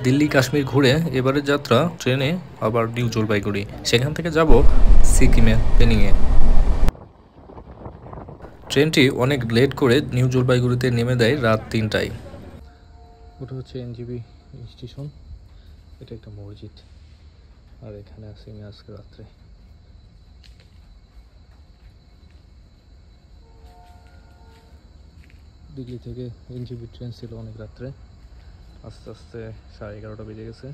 দিল্লি কাশ্মীর ঘুরে এবারের যাত্রা ট্রেনে আবার নিউ জলপাইগুড়ি, সেখান থেকে যাব সিকিমে পেলিংয়ে। ট্রেনটি অনেক লেট করে নিউ জলপাইগুড়িতে নেমে দেয় রাত 3টায়। ওটা হচ্ছে এনজিবি স্টেশন, এটা একটা মসজিদ, আর এখানে আছি আমি আজকে রাত্রে। দিল্লি থেকে এনজিবি ট্রেন ছিল অনেক রাত্রে, আস্তে আস্তে 11:30 বেজে গেছে।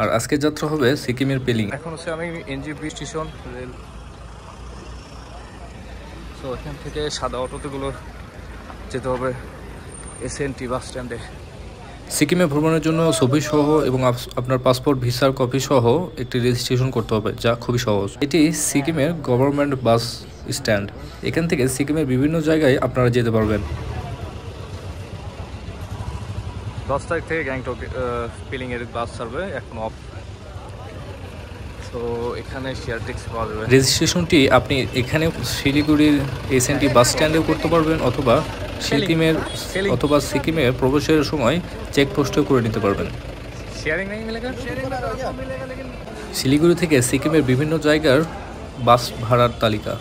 আর আজকের যাত্রা হবে সিকিমের পেলিং। এখন হচ্ছে আমি এনজিবি স্টেশন রেল, তো এখান থেকে সাদা অটোতেগুলো যেতে হবে এসএনটি বাস স্ট্যান্ডে। সিকিমে ভ্রমণের জন্য ছবি সহ এবং আপনার পাসপোর্ট ভিসার কপি সহ একটি রেজিস্ট্রেশন করতে হবে, যা খুবই সহজ। এটি সিকিমের গভর্নমেন্ট বাস স্ট্যান্ড। এখান থেকে সিকিমের বিভিন্ন জায়গায় আপনারা যেতে পারবেন। 10 তারিখ থেকে গ্যাংটক পেলিংয়ের বাস ছাড়বে, এখন অফ। তো এখানে শেয়ার ট্যাক্সি পাওয়া যাবে। রেজিস্ট্রেশনটি আপনি এখানে শিলিগুড়ির এসএনটি বাস স্ট্যান্ডেও করতে পারবেন, অথবা সিকিমের প্রবেশের সময় চেকপোস্টেও করে নিতে পারবেন। শিলিগুড়ি থেকে সিকিমের বিভিন্ন জায়গার বাস ভাড়ার তালিকা।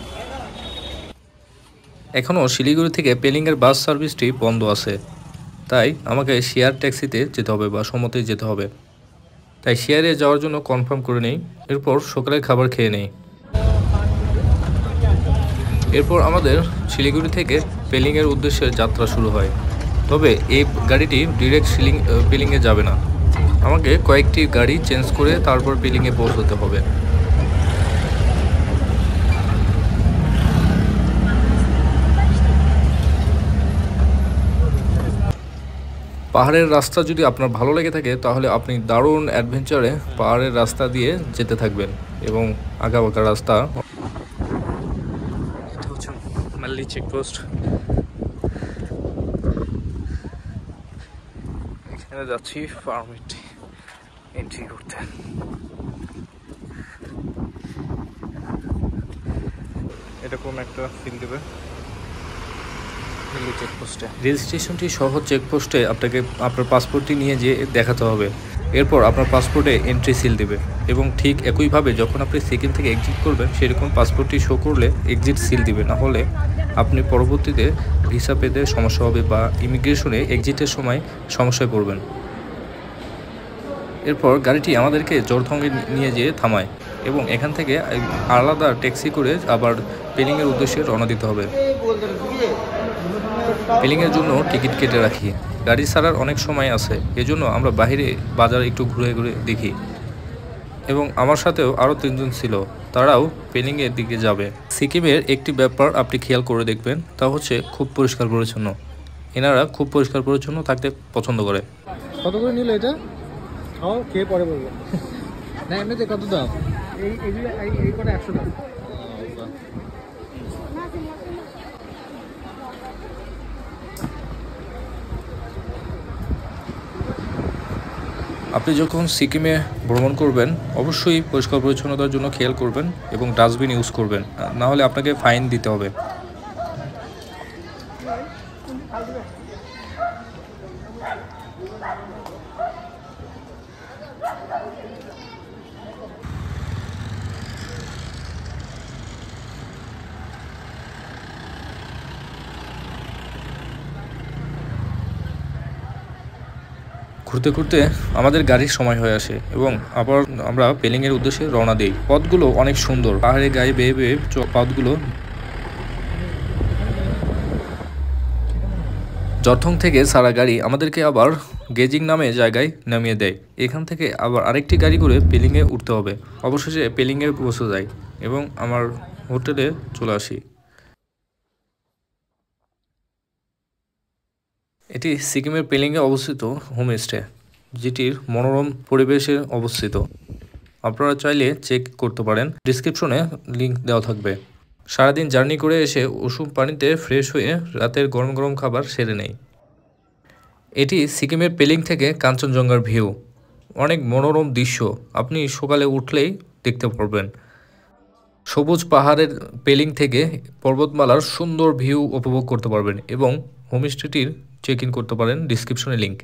এখনও শিলিগুড়ি থেকে পেলিংয়ের বাস সার্ভিসটি বন্ধ আছে, তাই আমাকে শেয়ার ট্যাক্সিতে যেতে হবে বা সমতে যেতে হবে। তাই শেয়ারে যাওয়ার জন্য কনফার্ম করে নেই, এরপর সকালের খাবার খেয়ে নেই। এরপর আমাদের শিলিগুড়ি থেকে পেলিংয়ের উদ্দেশ্যে যাত্রা শুরু হয়। তবে এই গাড়িটি ডিরেক্ট পেলিংয়ে যাবে না, আমাকে কয়েকটি গাড়ি চেঞ্জ করে তারপর পেলিংয়ে পৌঁছতে হবে। পাহাড়ের রাস্তা যদি আপনার ভালো লেগে থাকে তাহলে আপনি দারুণ অ্যাডভেঞ্চারে পাহাড়ের রাস্তা দিয়ে যেতে থাকবেন এবং আঁকাবাঁকা রাস্তা। এটা হচ্ছে মাল্লি চেকপোস্ট, এখানে যাচ্ছি পারমিট এন্ট্রি করতে। এটা কোন একটা ফিল দেবে চেকপোস্টে। রেজিস্ট্রেশনটি সহ চেকপোস্টে আপনাকে আপনার পাসপোর্টটি নিয়ে যেয়ে দেখাতে হবে। এরপর আপনার পাসপোর্টে এন্ট্রি সিল দেবে এবং ঠিক একইভাবে যখন আপনি সিকিম থেকে এক্সিট করবেন সেরকম পাসপোর্টটি শো করলে এক্সিট সিল দিবে, না হলে আপনি পরবর্তীতে ভিসা পেতে সমস্যা হবে বা ইমিগ্রেশনে এক্সিটের সময় সমস্যায় পড়বেন। এরপর গাড়িটি আমাদেরকে জোরথংয়ে নিয়ে যেয়ে থামায় এবং এখান থেকে আলাদা ট্যাক্সি করে আবার পেলিংয়ের উদ্দেশ্যে রওনা দিতে হবে। পেলিংয়ের জন্য টিকিট কেটে রাখি, গাড়ি ছাড়ার অনেক সময় আছে, এজন্য আমরা বাইরে বাজার একটু ঘুরে ঘুরে দেখি। এবং আমার সাথেও আরও 3 জন ছিল, তারাও পেলিংয়ের দিকে যাবে। সিকিমের একটি ব্যাপার আপনি খেয়াল করে দেখবেন, তা হচ্ছে খুব পরিষ্কার পরিচ্ছন্ন। এনারা খুব পরিষ্কার পরিচ্ছন্ন থাকতে পছন্দ করে। কত করে নিল এটা? খেয়ে পরে বলবো। না এমনিতে কত দাম? এই করে 100 টাকা। আপনি যখন সিকিমে ভ্রমণ করবেন অবশ্যই পরিষ্কার পরিচ্ছন্নতার জন্য খেয়াল করবেন এবং ডাস্টবিন ইউজ করবেন, না হলে আপনাকে ফাইন দিতে হবে। ঘুরতে ঘুরতে আমাদের গাড়ির সময় হয়ে আসে এবং আবার আমরা পেলিংয়ের উদ্দেশ্যে রওনা দিই। পথগুলো অনেক সুন্দর, পাহাড়ের গায়ে বেয়ে বেয়ে পথগুলো। জরথং থেকে সারা গাড়ি আমাদেরকে আবার গেজিং নামে জায়গায় নামিয়ে দেয়। এখান থেকে আবার আরেকটি গাড়ি করে পেলিংয়ে উঠতে হবে। অবশেষে পেলিংয়ে পৌঁছে যাই এবং আমার হোটেলে চলে আসি। এটি সিকিমের পেলিংয়ে অবস্থিত হোমস্টে, যেটির মনোরম পরিবেশে অবস্থিত। আপনারা চাইলে চেক করতে পারেন, ডিসক্রিপশনে লিংক দেওয়া থাকবে। সারাদিন জার্নি করে এসে উষুম পানিতে ফ্রেশ হয়ে রাতের গরম গরম খাবার সেরে নেই। এটি সিকিমের পেলিং থেকে কাঞ্চনজঙ্ঘার ভিউ, অনেক মনোরম দৃশ্য আপনি সকালে উঠলেই দেখতে পারবেন। সবুজ পাহাড়ের পেলিং থেকে পর্বতমালার সুন্দর ভিউ উপভোগ করতে পারবেন এবং হোমস্টেটির চেক ইন করতে পারেন, ডিসক্রিপশনে লিঙ্ক।